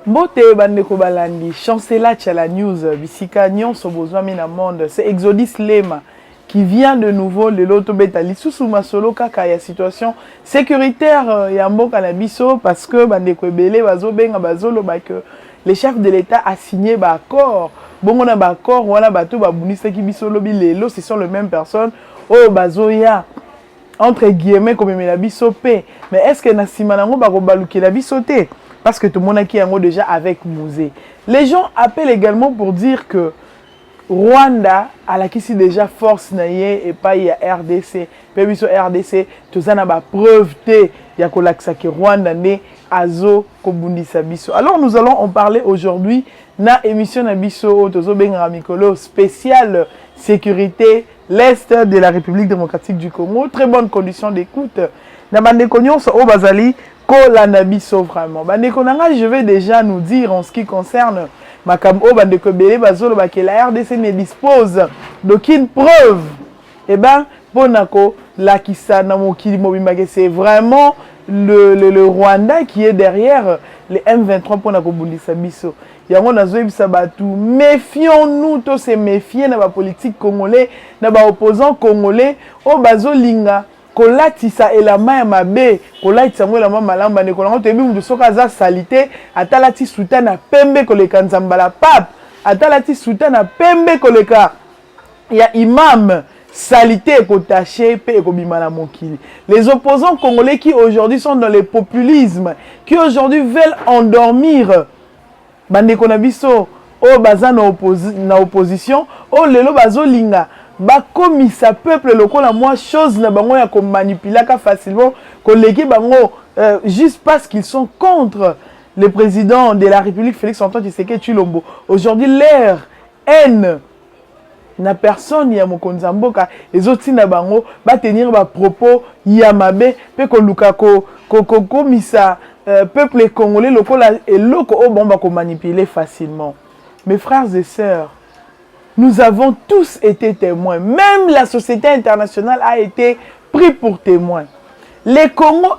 Mbote bandeko balandi, chancela la news, bisika nyonso besoin mina monde, c'est Exodus Lema qui vient de nouveau le loto betali sous masolo kaka ya situation sécuritaire ya mboka na biso parce que bandeko ebele bazo benga bazolo ba que les chefs de l'État a signé ba accord. Bongo na ba accord wana bato ba bunisa ki biso lobi lelo, ce sont les mêmes personnes oh bazoya entre guillemets comme la biso pe. Mais est-ce que na simanango ba ko baluki la biso te? Parce que tout le monde qui est déjà avec Mouzé. Les gens appellent également pour dire que Rwanda a la kisi déjà force naie et pas il y a RDC. Puis sur RDC, tout ça n'a pas preuve te ya kolaksa que Rwanda ne azo kobundisa biso. Alors nous allons en parler aujourd'hui na émission na biso tozo benga mikolo spéciale sécurité l'est de la République démocratique du Congo. Très bonne condition d'écoute. Na bande konyonso o bazali Kolanabiso vraiment. Bandeko nanga, je vais déjà nous dire en ce qui concerne Makambo bandeko belé bazolo que la RDC ne dispose d'aucune preuve. Eh ben, ponako la kisana mokili mobimake, c'est vraiment le Rwanda qui est derrière les M23 ponako bundisa biso. Yango nazo ebisa batu, méfions-nous, tous se méfier na ba politique congolais, na ba opposants congolais, o bazolinga kolatisa elama ya mabe kolatisa ngo elama malamba ne kolanga to ebi mutu soka za salite atalati suta na pembe koleka nzambala pape atalati suta na pembe koleka ya imam salite kotaché pe ekobima na mokili. Les opposants congolais qui aujourd'hui sont dans le populisme, qui aujourd'hui veulent endormir bandeko na biso o baza na opposition o lelo bazolinga bakomisa peuple lokola moi chose na bango ya ko manipuler facilement koleki bango juste parce qu'ils sont contre le président de la République Félix Antoine Tshisekedi Tshilombo. Aujourd'hui leur haine na personne ya mokonzi mboka ezotina bango ba tenir ba propos ya mabe pe ko luka ko komisa peuple congolais lokola eloko o bomba ko manipuler facilement. Mes frères et sœurs, nous avons tous été témoins. Même la société internationale a été pris pour témoin. Le Congo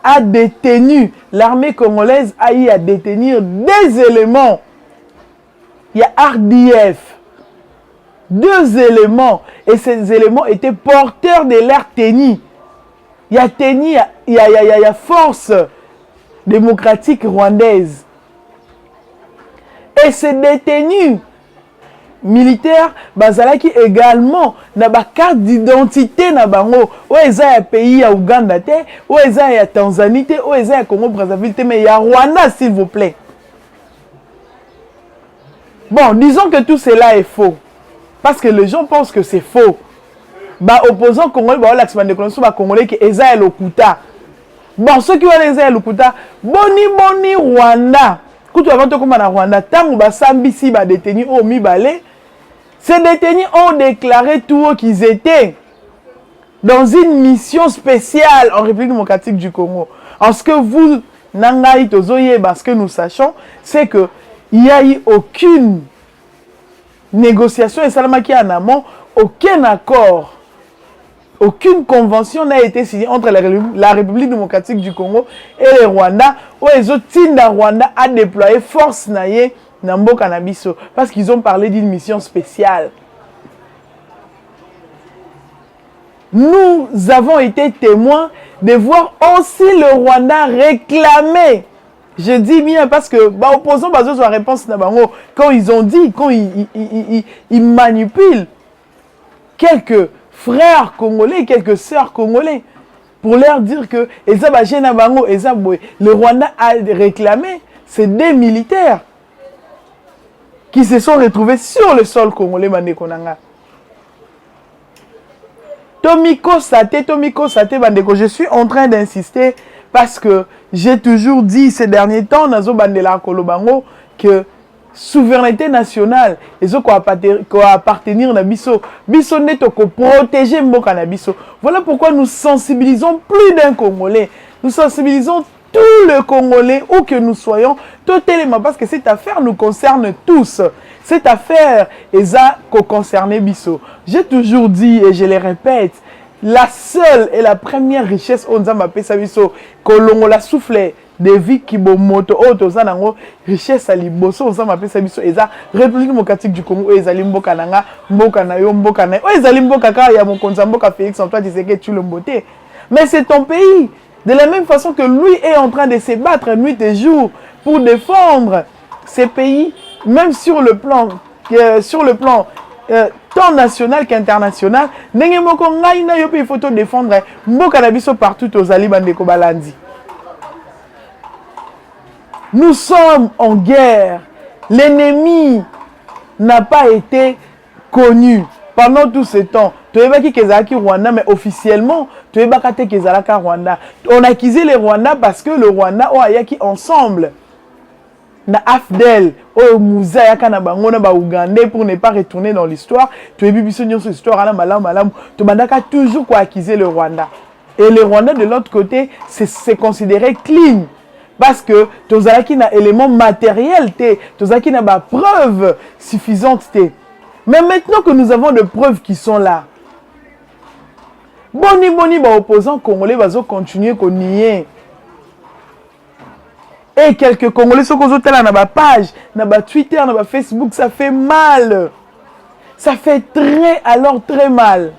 a détenu, l'armée congolaise a eu à détenir des éléments. Il y a RDF. 2 éléments. Et ces éléments étaient porteurs de l'air TENI. Il y a TENI, il y a force démocratique rwandaise. Et ces détenus militaires bazalaki également na ba carte d'identité na bango o eza ya pays ya Uganda te o eza ya Tanzanie te o eza ya Congo Brazzaville te mais ya Rwanda s'il vous plaît. Bon, disons que tout cela est faux parce que les gens pensent que c'est faux. Ba opposants congolais ba l'accent de connaissance ba congolais qui eza ya lokuta. Bon, ceux qui ont eza ya lokuta boni Rwanda kutu avant to koma na Rwanda tangu ba sambisi ba détenus au mibale. Ces détenus ont déclaré tout haut qu'ils étaient dans une mission spéciale en République démocratique du Congo. En ce que vous, Nangaï Tozoye, parce que nous sachons, c'est qu'il n'y a eu aucune négociation et salamaki en amont, aucun accord, aucune convention n'a été signée entre la République démocratique du Congo et le Rwanda, où les autres Rwanda a déployé force naïe Nambo Canabiso, parce qu'ils ont parlé d'une mission spéciale. Nous avons été témoins de voir aussi le Rwanda réclamer. Je dis bien parce que opposons à la réponse quand ils ont dit, quand ils manipulent quelques frères congolais, quelques sœurs congolais, pour leur dire que le Rwanda a réclamé, c'est des militaires qui se sont retrouvés sur le sol congolais. Tomiko Sate, Bandeko, je suis en train d'insister parce que j'ai toujours dit ces derniers temps, Nazo Bandela Kolobango, que souveraineté nationale, ils ont appartenir à Bisso. Bisso n'est pas protéger Mboka na Bisso. Voilà pourquoi nous sensibilisons plus d'un Congolais. Nous sensibilisons tous les Congolais, où que nous soyons, totalement, parce que cette affaire nous concerne tous. Cette affaire est à concerner Bisso. J'ai toujours dit, et je le répète, la seule et la première richesse, on a Bisso, que l'on l'a soufflé, des vies qui moto otoza nango richesse ali boso on sama pesa biso eza République démocratique du Congo ezali mboka nanga mboka na yo mboka na ezali mboka ka ya mokonza mboka Félix Antoine Tshisekedi Tshilombo. Mais c'est ton pays. De la même façon que lui est en train de se battre nuit et jour pour défendre ces pays, même sur le plan tant national qu'international, ndenge moko ngai na yo pe il faut te défendre mboka na biso partout aux ali bandeko balandi. Nous sommes en guerre. L'ennemi n'a pas été connu pendant tout ce temps. Tu es qui Kezaki Rwanda, mais officiellement, tu es bakate Kezalaka Rwanda. On a accusé les Rwandais parce que le Rwanda a yaki ensemble. Na Afdel, au Mouza yaka na bango na ba Ougandais pour ne pas retourner dans l'histoire. Tu es bibiso sur l'histoire ala malam. Tu bandaka toujours quoi accuser le Rwanda. Et le Rwanda de l'autre côté, c'est considéré clean. Parce que tozalaki na élément matériel té, tozalaki na ba preuve suffisante té. Mais maintenant que nous avons des preuves qui sont là, boni ba opposants congolais bazo continuer ko nier. Et quelques congolais sont côté là na ba page, na ba Twitter, na ba Facebook, ça fait mal. Ça fait très mal.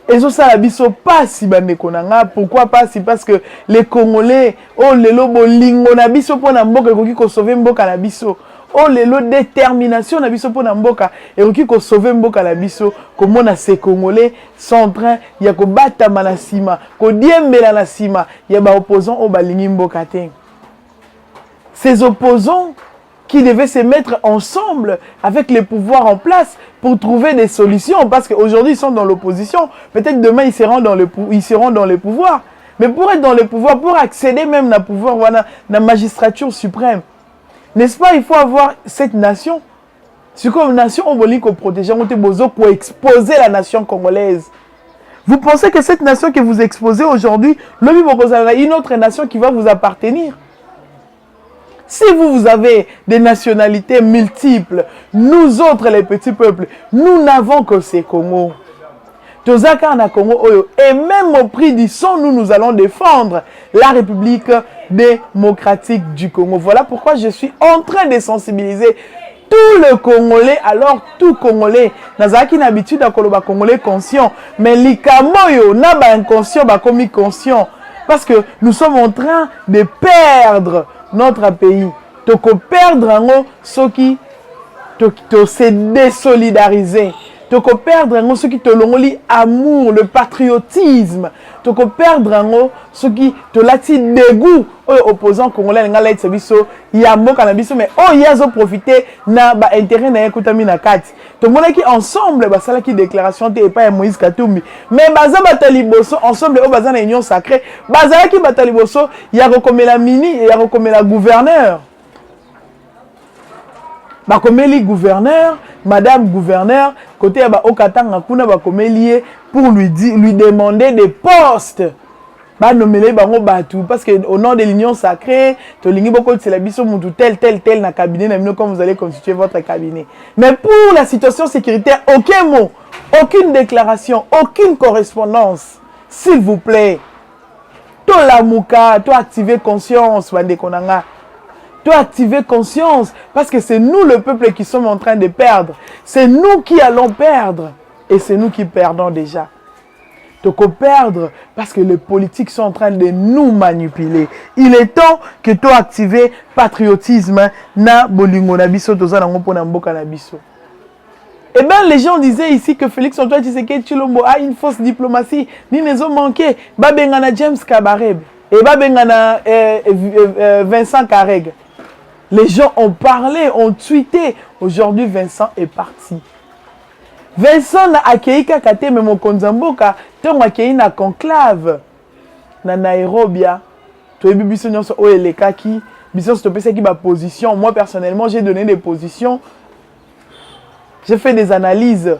Et ça la biso pas si bandeko nanga. Pourquoi pas si parce que les Congolais oh lelo bolingo na biso pona mboka ekoki ko sauver mboka na biso. Oh lelo détermination na biso pona mboka ekoki ko sauver mboka na biso. Komona ces Congolais sont en train ya ko bata manasima, ko diembela na sima ya ba opposants au balingi mboka te. Ces opposants qui devaient se mettre ensemble avec les pouvoirs en place pour trouver des solutions. Parce qu'aujourd'hui, ils sont dans l'opposition. Peut-être demain, ils seront dans les pouvoirs. Mais pour être dans les pouvoirs, pour accéder même à pouvoir, voilà, la magistrature suprême, n'est-ce pas, il faut avoir cette nation. C'est comme une nation, on veut protéger, on veut pour exposer la nation congolaise. Vous pensez que cette nation que vous exposez aujourd'hui, une autre nation qui va vous appartenir? Si vous avez des nationalités multiples, nous autres les petits peuples, nous n'avons que ces Congo. Et même au prix du sang, nous allons défendre la République démocratique du Congo. Voilà pourquoi je suis en train de sensibiliser tout le Congolais, alors tout Congolais. Nazaki n'a habitude à koloba Congolais conscient, mais likamoyo n'a pas inconscient, ba komi conscient. Parce que nous sommes en train de perdre notre pays. Toko perdre ceux qui se désolidariser. Toko perdre ceux qui te l'ont amour, le patriotisme. Toko perdre ceux qui te lati dégoût aux opposants congolais nga laitse biso ya mboka na biso mais oh yazo profiter na ba intérêt na ekutami na kati. To mona ki ensemble ba sala ki déclaration te pas Moïse Katumbi mais baza bataliboso ensemble au baza na union sacrée baza ki bataliboso ya rekomela mini ya rekomela gouverneur. Bakomeli gouverneur, madame gouverneur, côté ya ba okatanga kuna bakomeli pour lui demander des postes. Ba nommer bango batu parce que au nom de l'union sacrée, to lingi boko c'est la biso mutu tel na cabinet na comme vous allez constituer votre cabinet. Mais pour la situation sécuritaire, aucun mot, aucune déclaration, aucune correspondance. S'il vous plaît. To la muka, to activer conscience bande konanga. Toi activer conscience parce que c'est nous le peuple qui sommes en train de perdre. C'est nous qui allons perdre et c'est nous qui perdons déjà. Donc perdre parce que les politiques sont en train de nous manipuler. Il est temps que toi activer patriotisme na bolingo na biso toza na ngopona mboka na biso. Eh bien, les gens disaient ici que Félix Antoine Tshisekedi Tshilombo a une fausse diplomatie. Ni ne ont manqué. Babengana James Kabarebe et Babengana Vincent Kareg. Les gens ont parlé, ont tweeté. Aujourd'hui, Vincent est parti. Vincent n'a accueilli Kakate, mais mon Konzamboka, tu as accueilli na conclave. Na Nairobi. Tu as vu Bissonyon sur Oelekaki. Bissonyon sur qui ma position. Moi, personnellement, j'ai donné des positions. J'ai fait des analyses.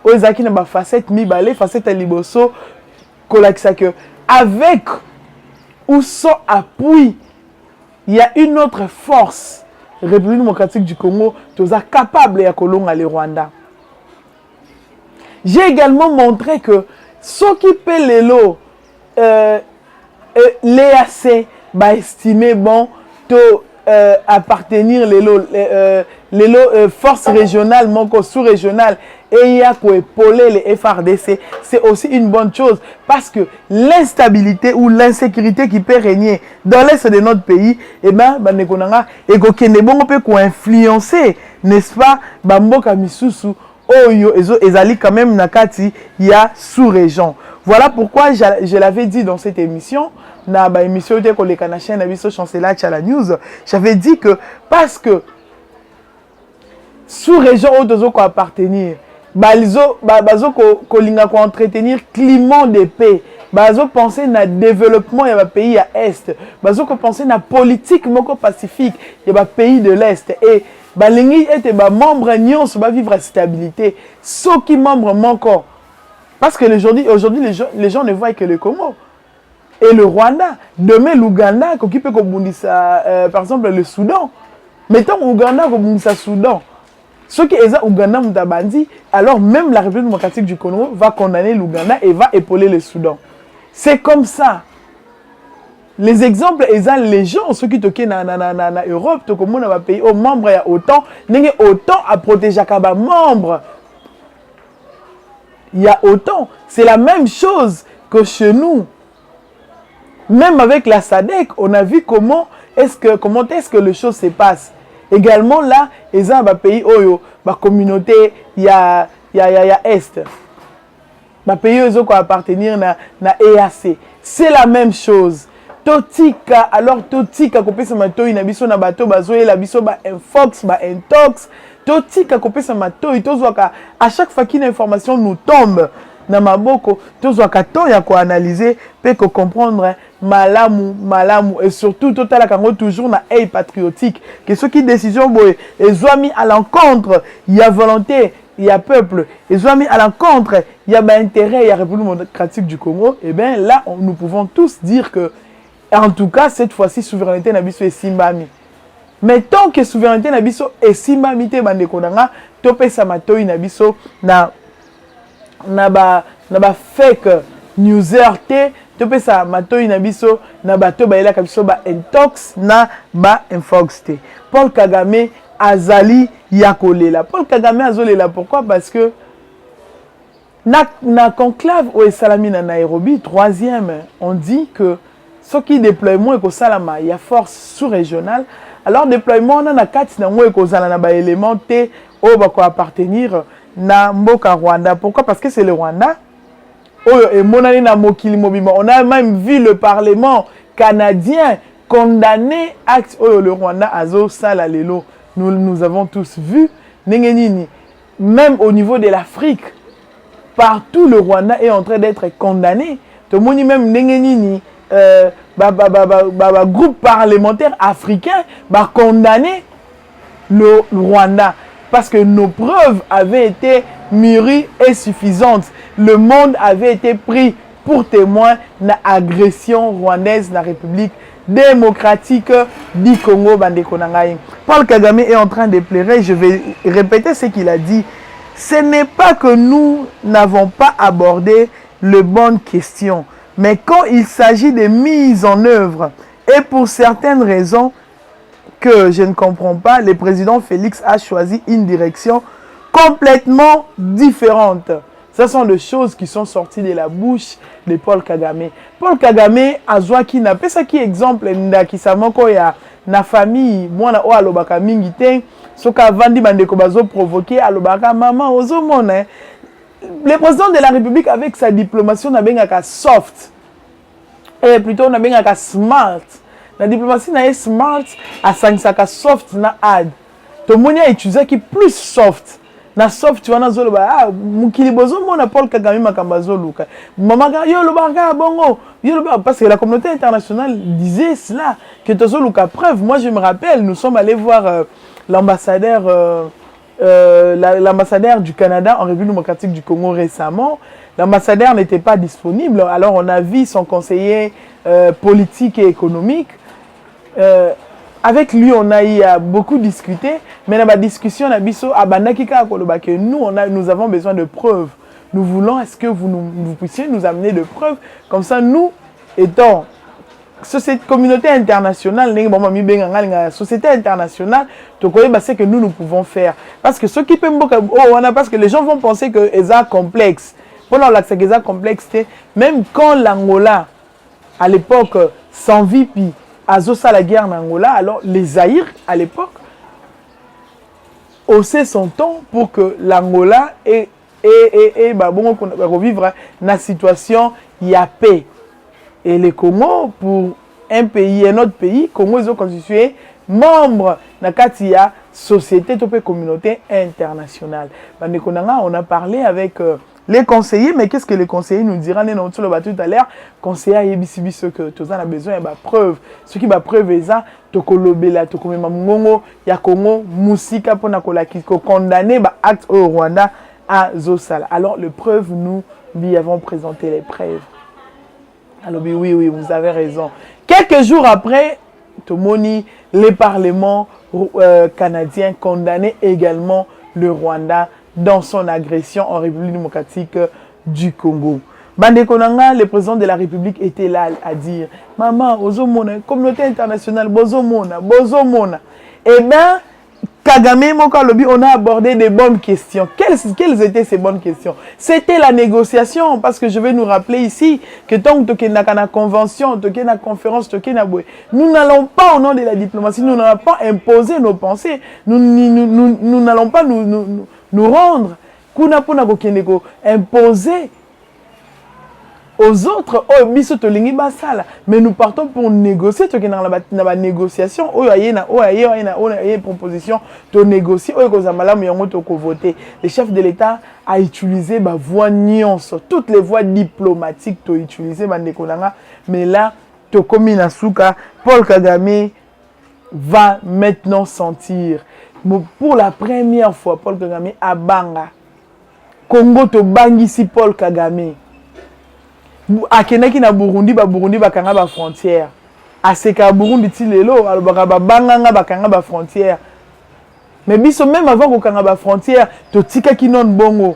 Oezaki na ba facette mi balé, facette à liboso. Que avec ou sans appui, il y a une autre force, République démocratique du Congo, qui est capable de kolonga le Rwanda. J'ai également montré que ceux qui paient les lots, l'EAC va estimer bon to appartenir les forces régionales, sous-régionales, et il y a pour épauler les FRDC, c'est aussi une bonne chose parce que l'instabilité ou l'insécurité qui peut régner dans l'est de notre pays, eh ben, influencer, n'est-ce pas, Bamboka Misusu, Oyo, ezali quand même nakati, il y a sous-région. Voilà pourquoi je l'avais dit dans cette émission, na ba émission de koleka na chaîne abiso chancela Tchala News, j'avais dit que parce que sous-région où dozo ko appartenir, bazo ko linga ko entretenir climat de paix, bazo penser na développement ya ba pays ya est, bazo ko penser na politique moko pacifique ya ba pays de l'est et balingi était ba membre nyonso ba vivre à stabilité, ceux qui membres manquent parce que aujourd'hui les gens ne voient que le Congo et le Rwanda, demain l'Ouganda qui peut kobundisa par exemple le Soudan. Mettons Ouganda kobundisa Soudan. Ceux qui sont Ouganda Moutabandi, alors même la République démocratique du Congo va condamner l'Ouganda et va épauler le Soudan. C'est comme ça. Les exemples, les gens, ceux qui toquent dans l'Europe, tout comme on pays, aux membres, il y a autant à protéger qu'à membres. Il y a autant. C'est la même chose que chez nous. Même avec la SADC, on a vu comment est-ce que les choses se passent. Également là, il y a un pays, la communauté, il y a Est. Le pays qui appartenir à EAC. C'est la même chose. Totika, alors Totika, kopé sa mato, il y a biso na bato, bazoé la biso ba infox, ba intox. Totika, kopé sa mato, il tozoaka. À chaque fois qu'une information nous tombe, na maboko, tozoaka ton ya ko analyser, peut ko comprendre malamu, et surtout total kango toujours na œil patriotique. Que ceux qui décision boy, ils ont mis à l'encontre, il y a volonté. Il y a peuple, ils ont mis à l'encontre, il y a intérêt, il y a République démocratique du Congo, et bien là, nous pouvons tous dire que, en tout cas, cette fois-ci, souveraineté nabiso et simbami. Mais tant que souveraineté nabiso et simbami te bande kodanga, topé samatoi nabiso na ba fake newser te, topé samatoi nabiso na bato ba ela kabiso ba intox na ba infox te. Paul Kagame azali yakolela. Paul Kagame azolela. Pourquoi? Parce que na conclave au Salami na Nairobi, troisième, on dit que ce qui déploiement est au Salama, il y a force sous-régionale. Alors déploiement on a quatre na moi ko zala na ba élément té au ba ko appartenir na mboka Rwanda. Pourquoi? Parce que c'est le Rwanda. Et monani na mokili mobima. On a même vu le Parlement canadien condamner acte le Rwanda azo sala lelo. Nous avons tous vu, même au niveau de l'Afrique, partout le Rwanda est en train d'être condamné. Tout le monde même groupe parlementaire africain va condamner le Rwanda parce que nos preuves avaient été mûries et suffisantes. Le monde avait été pris pour témoin de l'agression rwandaise de la République démocratique du Congo. Paul Kagame est en train de pleurer. Je vais répéter ce qu'il a dit. Ce n'est pas que nous n'avons pas abordé les bonnes questions, mais quand il s'agit de mise en œuvre, et pour certaines raisons que je ne comprends pas, le président Félix a choisi une direction complètement différente. Ce sont des choses qui sont sorties de la bouche de Paul Kagame. Paul Kagame a qui n'a pas ça qui exemple qui samoko ya na famille mwana o alobaka mingi te soka vandi bandeko bazo provoquer alobaka maman ozo mona. Le président de la République avec sa diplomatie na bengaka soft et plutôt na bengaka smart. La diplomatie na smart a sangsaka soft na hard. To monia utiliser qui plus soft. Na soft tu wana zolo ba mukili bozo mona Paul Kagame makamba zoluka mama yo lo banga bongo yo lo parce que la communauté internationale disait cela que tozoluka preuve. Moi je me rappelle, nous sommes allés voir l'ambassadeur du Canada en République démocratique du Congo récemment. L'ambassadeur n'était pas disponible, alors on a vu son conseiller politique et économique. Avec lui, on a eu beaucoup discuté, mais dans la discussion, nous avons besoin de preuves. Nous voulons, est-ce que vous puissiez nous amener de preuves? Comme ça, nous, étant société, communauté internationale, la société internationale, c'est que nous pouvons faire. Parce que ceux qui peuvent, parce que les gens vont penser que c'est complexe. Pendant la complexité, même quand l'Angola, à l'époque, sans vie, puis Azosa la guerre en Angola, alors les Zaïre, à l'époque, haussaient son ton pour que l'Angola revivre la situation, il y a paix. Et les Congo, pour un pays, un autre pays, Congo, ils ont constitué membre de la société, de la communauté internationale. On a parlé avec les conseillers, mais qu'est-ce que les conseillers nous diront tout à l'heure? Conseillers, ce que tu as besoin de preuves. Ce qui va preuve, c'est ça. Tokolobela, tokomema ya Congo, musika pour condamner l'acte au Rwanda à Zosala. Alors, les preuves, nous lui avons présenté les preuves. Alors, oui, vous avez raison. Quelques jours après, Tomoni, les parlements canadiens condamnaient également le Rwanda dans son agression en République démocratique du Congo. Bande Konanga, le président de la République, était là à dire « Maman, Ozomona, communauté internationale, Bozomona. » Eh bien, Kagame, Mokalobi, on a abordé des bonnes questions. Quelles étaient ces bonnes questions? C'était la négociation, parce que je vais nous rappeler ici que tant que tu as une convention, tu as une conférence, nous n'allons pas, au nom de la diplomatie, nous n'allons pas imposer nos pensées, nous n'allons pas nous rendre, imposer aux autres, mais nous partons pour négocier, la négociation, proposition, de négocier, le chef de l'État a utilisé voix nuance, toutes les voies diplomatiques, utilisé, mais là, Paul Kagame va maintenant sentir, pour la première fois, Paul Kagame a banga, Congo to bangisi Paul Kagame. Akenaki na Burundi bakanga ba frontière. Aseka Burundi ti lelo alobaka ba banganga bakanga ba frontière. Mais biso même avant ko kanga ba frontière, to tika ki non bongo.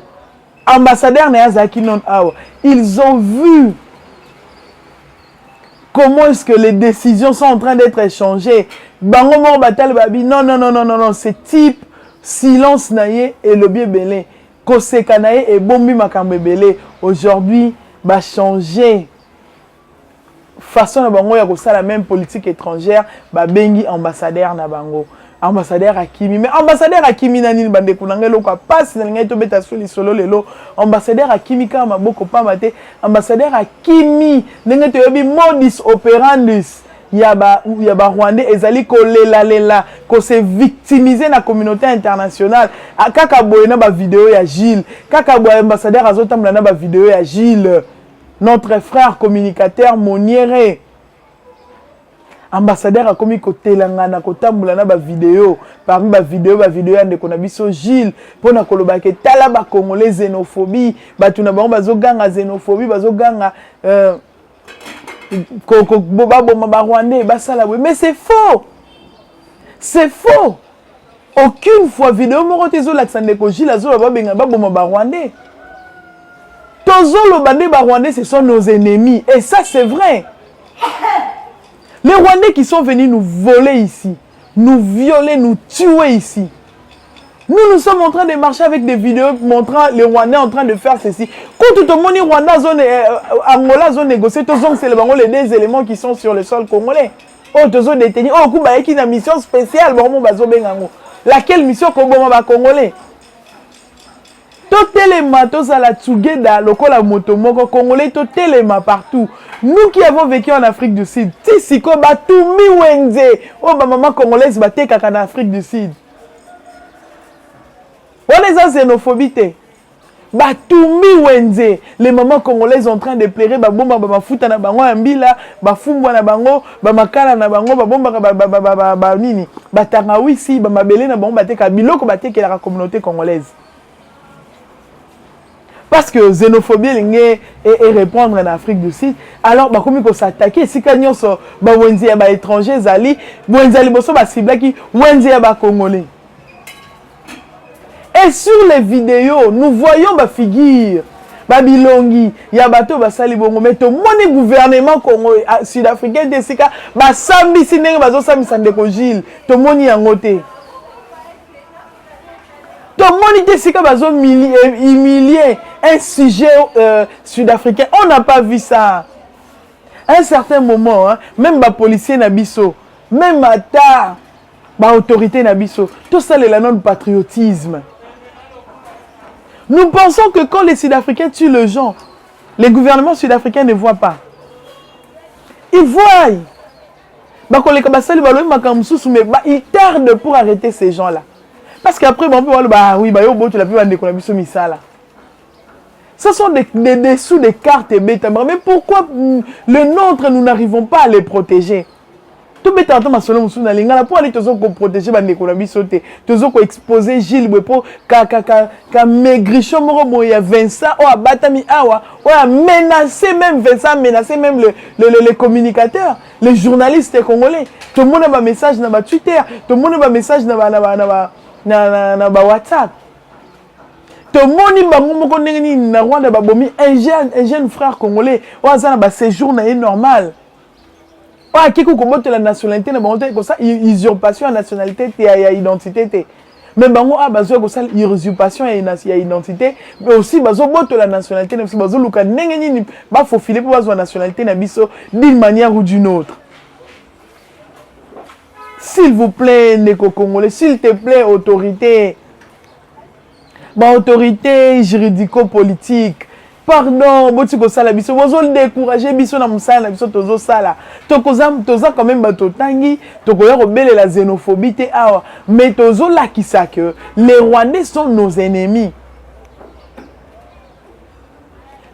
Ambassadeur na yazaki non awa. Ils ont vu comment est-ce que les décisions sont en train d'être échangées. Bango mor batal babi non, c'est type silence naye et le bien belé. Koseka naye et bombi makambe belé. Aujourd'hui va changer façon na bango ya kosala même politique étrangère ba bengi ambassadeur na bango ambassadeur Akimi mais ambassadeur Akimi nani bande kunanga lokwa passe na ngai to beta soli solo lelo ambassadeur Akimi ka maboko pa mate ambassadeur Akimi ndenge to yobi modus operandus ya ba Rwandais ezali ko lela ko se victimiser na communauté internationale kaka boye na ba vidéo ya Gilles kaka boye ambassadeur azotamla na ba vidéo ya Gilles notre frère communicateur Moniere ambassadeur a commis côté langana kotambola na ba vidéo parmi ba vidéo ya ndeko na biso Gilles pona koloba ke tala ba congolais xénophobie batu na bango bazoganga xénophobie bazoganga mais c'est faux. C'est faux. Aucune fois vidéo morotezo l'accendeko Gilles azo ba benga ba boma ba Rwandais. Tozo le bandé ba Rwandais ce sont nos ennemis et ça c'est vrai. Les Rwandais qui sont venus nous voler ici, nous violer, nous tuer ici. Nous sommes en train de marcher avec des vidéos montrant les Rwandais en train de faire ceci. Quand tout le monde Rwanda zone Angola zone négocier, c'est les deux éléments qui sont sur le sol congolais. Oh tozo détenu, oh kuba qui une mission spéciale bon bazo bengango. Laquelle mission koboma ba congolais? Totelema tozala tsugeda lokola moto moko congolais totelema partout. Nous qui avons vécu en Afrique du Sud, tisiko batumi wenze, oh ba maman congolaise bateka en Afrique du Sud. On est en xénophobie. Batumi wenze. Les mamans congolaises sont en train de pleurer. Babomba bafuta na bango ambila. Bafumbwa na bango. Bamakala na bango. Babomba nini. Batanga wisi. Bamabele na bango. Bateka biloko bateke la communauté congolaise. Parce que xénophobie est répondre en Afrique du Sud. Alors, comme il faut s'attaquer, si quand on so wenze ya ba étranger zali, wenze ali boso ba cible qui wenze ya ba congolais. Et sur les vidéos, nous voyons ma figure. babilongi ya bato basali bongo mais to moni gouvernement Congo sud-africain desika basambisi ndenge bazosambisa ndeko Gilles to moni yango te to moni desika bazo humilier un sujet sud-africain. On n'a pas vu ça. À un certain moment, hein, même les policiers nabiso, même ata, les autorités nabiso, tout ça c'est notre patriotisme. Nous pensons que quand les Sud-Africains tuent les gens, les gouvernements sud-africains ne voient pas. Ils voient. Ils tardent pour arrêter ces gens-là. Parce qu'après, on peut voir, oui, tu l'as pu voir, ce sont des dessous des cartes bêta. Mais pourquoi le nôtre, nous n'arrivons pas à les protéger? Tout bêta, pour aller te protéger, te exposer Gilles, pour maigrichon, Vincent, Batami Awa, menacer même Vincent, menacer même les communicateurs, les journalistes congolais. Tout le monde a un message dans Twitter, tout le monde a un message dans WhatsApp. Tout le monde un jeune frère congolais, un séjour normal. La nationalité, usurpation de nationalité et identité. Mais usurpation et identité, mais aussi la nationalité, il faut filer pour la nationalité d'une manière ou d'une autre. S'il vous plaît, Ndeko Congolais, s'il te plaît, autorité. Autorité juridico-politique. Pardon, botiko sala biso, bozo décourager biso na musala biso tozo sala. Toza quand même batotangi, tokoya rebelle la xénophobie te awa, mais tozo lakisa que les Rwandais sont nos ennemis.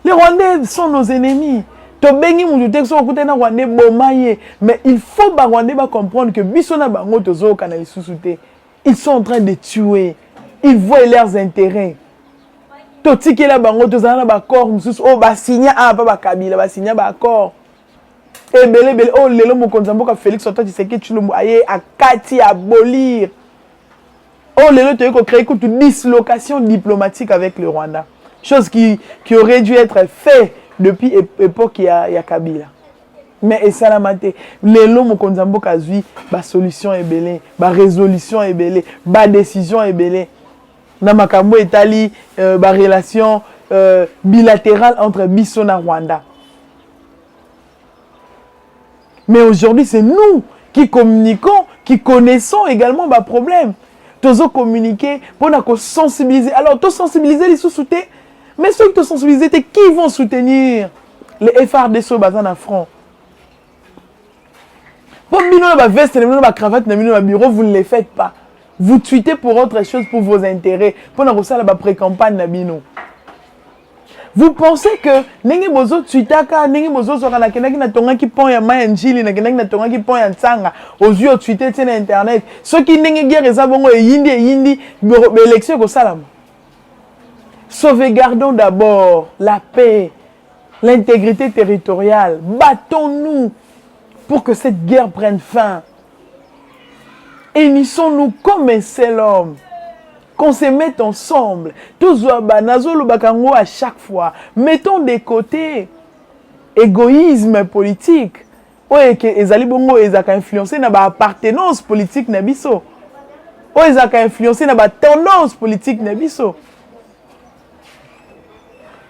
Les Rwandais sont nos ennemis. Tobengi mututek so kutena Rwandais bomaye, mais il faut ba Rwandais ba comprendre que biso na bango tozo kanali susute. Ils sont en train de tuer. Ils voient leurs intérêts. Totiki la bango tozana ba corps mususu o ba signa pas ba kabila ba signa ba corps. Et belé oh lelo mokonza mboka Félix Antoine Tshisekedi Tshilombo aye akati abolir. Oh lelo to yeko créer une dislocation diplomatique avec le Rwanda. Chose qui aurait dû être fait depuis l'époque il y a Kabila. Mais et ça la maté lelo mokonza mboka zui ba solution est belé, ba résolution est belé, ba décision est belé. Na makambo etali ba relation bilatérale entre biso na Rwanda. Mais aujourd'hui, c'est nous qui communiquons, qui connaissons également les problèmes. Tous communiquer pour nous sensibiliser. Alors, tous sensibiliser les sous-soutés, mais ceux qui te sensibiliser, qui vont soutenir les FRDC en front? Pour nous, la veste, la cravate, le bureau, vous ne les faites pas. Vous tweetez pour autre chose, pour vos intérêts. Pour nous faire la pré-campagne. Vous pensez que nenge bozo tweetaka, nenge bozo sokana kenaki na tonga ki pon ya mayanjili na kenaki na tonga ki pon ya tsanga aux yeux tweeter sur internet. Ceux qui nenge guerre eza bongo yindi élection ko salama. Sauvegardons d'abord la paix, l'intégrité territoriale. Battons-nous pour que cette guerre prenne fin. Unissons-nous comme un seul homme. Qu'on se mette ensemble. Tous à chaque fois. Mettons de côté égoïsme politique. Ouais, que ezali bongo ezaka influencer na ba appartenance politique na biso. Ouais, ezaka influencer na ba tendance politique na biso.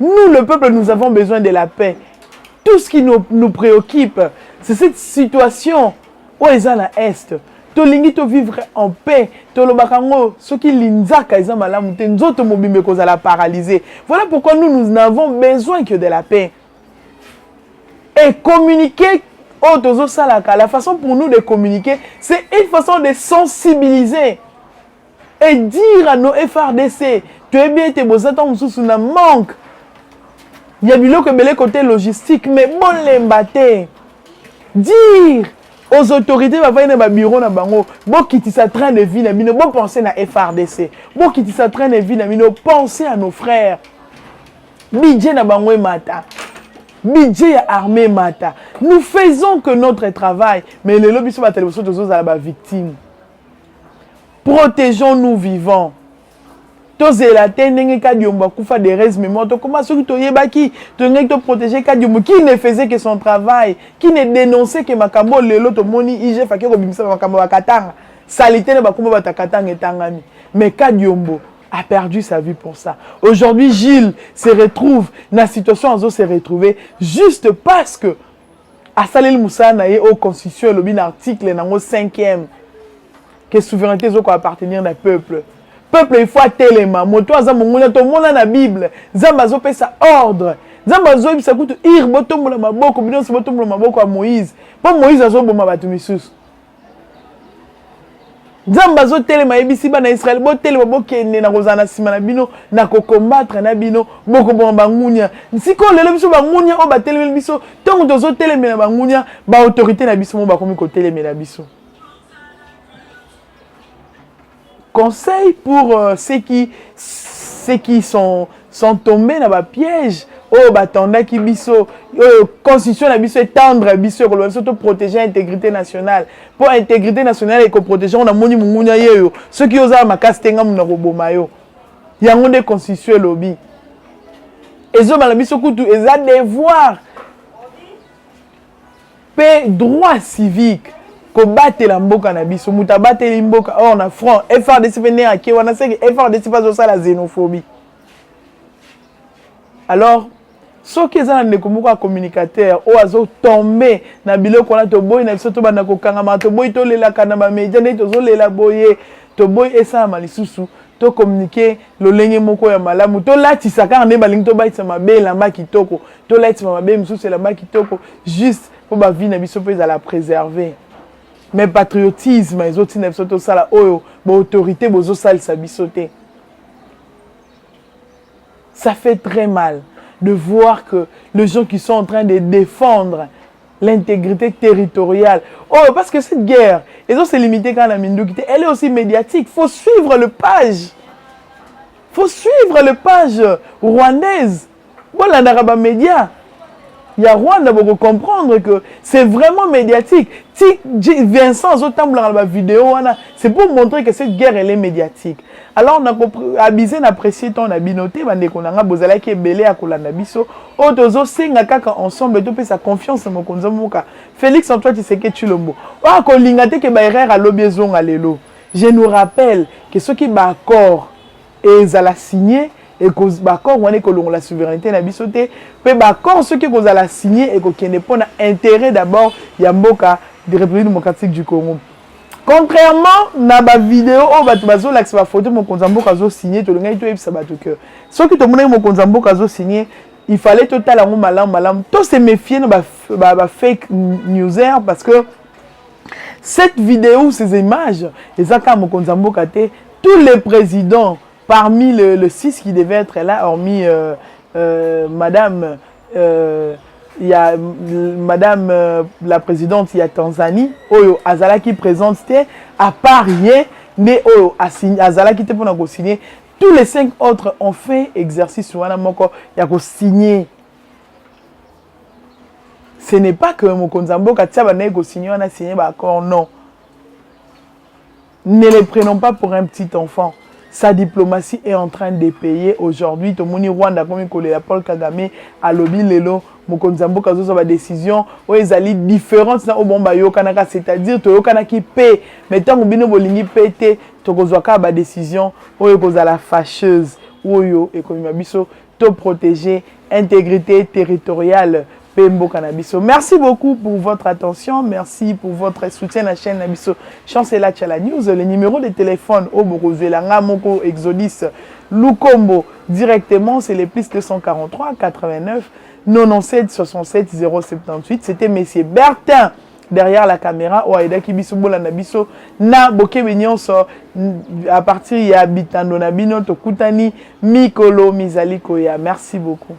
Nous, le peuple, nous avons besoin de la paix. Tout ce qui nous préoccupe, c'est cette situation où ils sont à l'Est. Tolingi to vivre en paix. Tolobakango, ce qui l'inzaka, ils ont malamu, tenzoto mobimbe koza la paralysé. Voilà pourquoi nous n'avons besoin que de la paix. Et communiquer, oh, tozo salaka, la façon pour nous de communiquer, c'est une façon de sensibiliser. Et dire à nos FRDC, tu es bien, tu es beau, ça manque. Il y a du côté logistique, mais bon l'embaté. Dire aux autorités, bureau na bango, bon quitter sa train de vie, bon penser à FRDC, bon quitter sa train de vie, penser à nos frères. Budget na bango mata, budget armée mata. Nous faisons que notre travail, mais les lobbies sont la victime. Protégeons-nous vivants. tozela te ndenge Kadiombo akufa des restes mémoire to comment ceux qui toyebaki to ngeki to protéger Kadiombo qui ne faisait que son travail, qui ne dénonçait que makambo lelo to moni IGF fa ke ko bimisa makambo bakatanga salité ne bakumba batakatanga etangami mais Kadiombo a perdu sa vie pour ça. Aujourd'hui, Gilles se retrouve dans la situation où se retrouver juste parce que à Salel Moussa na au constitution le bin article dans le 5e que souveraineté doit appartenir au peuple. Peuple il faut téléma moto azamongola to mona na Bible. Zamba zo pesa ordre. Zamba zo bisa kutu ir botombola maboko bino se botombola maboko à Moïse. Pas Moïse azo boma batu misusu. Zamba zo telema ebisi bana Israël bo telema bo kende na kozana sima na bino na ko combattre na bino boko bon bangunya siko lelo biso bangunya o ba telema biso tongo tozo telema na bangunya ba autorité na biso mo ba komi ko telema na biso. Conseil pour ceux qui sont tombés dans le piège. Oh, batanda qui biso, constitution na biso étendre biso ko surtout protéger l'intégrité nationale. Pour l'intégrité nationale et ko protéger on a moni mungunya yeyo. Ceux qui osent makastenga muna roboma yo. Yango de constitution lobby. Ezo bala biso kutu eza devoir. Paix droit civique. Ko battre la mboka na biso muta battre la mboka oh na front FRDC venir à qui on a sait que FRDC pas ça la xénophobie. Alors ceux qui sont des communicateurs ou azo tomber na biloko na to boy na biso to bana ko kangama to boy to lela kana ba media ne to zo lela boye to boy esa malisusu to communiquer lo lenge moko ya malamu to lati saka ne balingi to baitsa mabe la ma kitoko to lati mabe msusu la ma kitoko juste pour ba vie na biso pe za la préserver. Mais patriotisme, les autres ne sont pas ça, autorité, les autres ça fait très mal de voir que les gens qui sont en train de défendre l'intégrité territoriale. Oh, parce que cette guerre, et ça c'est limité quand la Mindouki, elle est aussi médiatique. Il faut suivre le page. Il faut suivre le page rwandaise. Voilà, dans les médias. Il y a Rwanda pour comprendre que c'est vraiment médiatique. Si Vincent Zotamble dans la vidéo, c'est pour montrer que cette guerre elle est médiatique. Alors on a abusé, on a apprécié, on a binoté, on a bozala qui est belé à kolanda biso. Otozo senga kaka ensemble tout sa confiance mon konzamuka. Félix Antoine Tshisekedi Tshilombo. Ah ko lingate ke ba erreur à lobiezon à lelo. Je nous rappelle que ceux qui ba accord et zala signé et que d'accord on est que la souveraineté na bisoté pe d'accord ceux qui vous la signer et que ne pas intérêt d'abord ya mboka de République démocratique du Congo. Contrairement na ba vidéo o batu bazo la ba photo mon konzamboka zo signer to ngai to ebisa batu que ceux qui to mona mon konzamboka zo signer il fallait totalement malam to se méfier na ba fake newser parce que cette vidéo ces images ezaka mon konzamboka te tous les présidents parmi le 6 qui devait être là, hormis Madame, il y a Madame la présidente, il y a Tanzanie, Oyo Azala qui présente, à part rien, mais Oyo Azala qui était pour nous signer. Tous les 5 autres ont fait exercice sur un moko, il y a signé. Ce n'est pas que mon konzambo Katia va signer, on a signé, d'accord, non. Ne les prenons pas pour un petit enfant. Sa diplomatie est en train de payer aujourd'hui. Tomoni Rwanda comme il Paul Kagame à lobby lelo mokonzambo kazo sa décision o ezali différente na obomba yo kanaka c'est-à-dire to yo kanaki paie mais tant bino bolingi pété to kozwaka ba décision o kozala fâcheuse oyo ekomi biso to protéger intégrité territoriale. Merci beaucoup pour votre attention, merci pour votre soutien à la chaîne Nabiso Chancela Tchala News. Le numéro de téléphone au Borozuela Moko Exodus Lukombo directement, c'est les plus 243 89 97 67 078. C'était Monsieur Bertin derrière la caméra au Aïda Kibiso Nabiso na Bokebignon à partir de Bitando Nabino Tokutani Mikolo Mizali Koya. Merci beaucoup.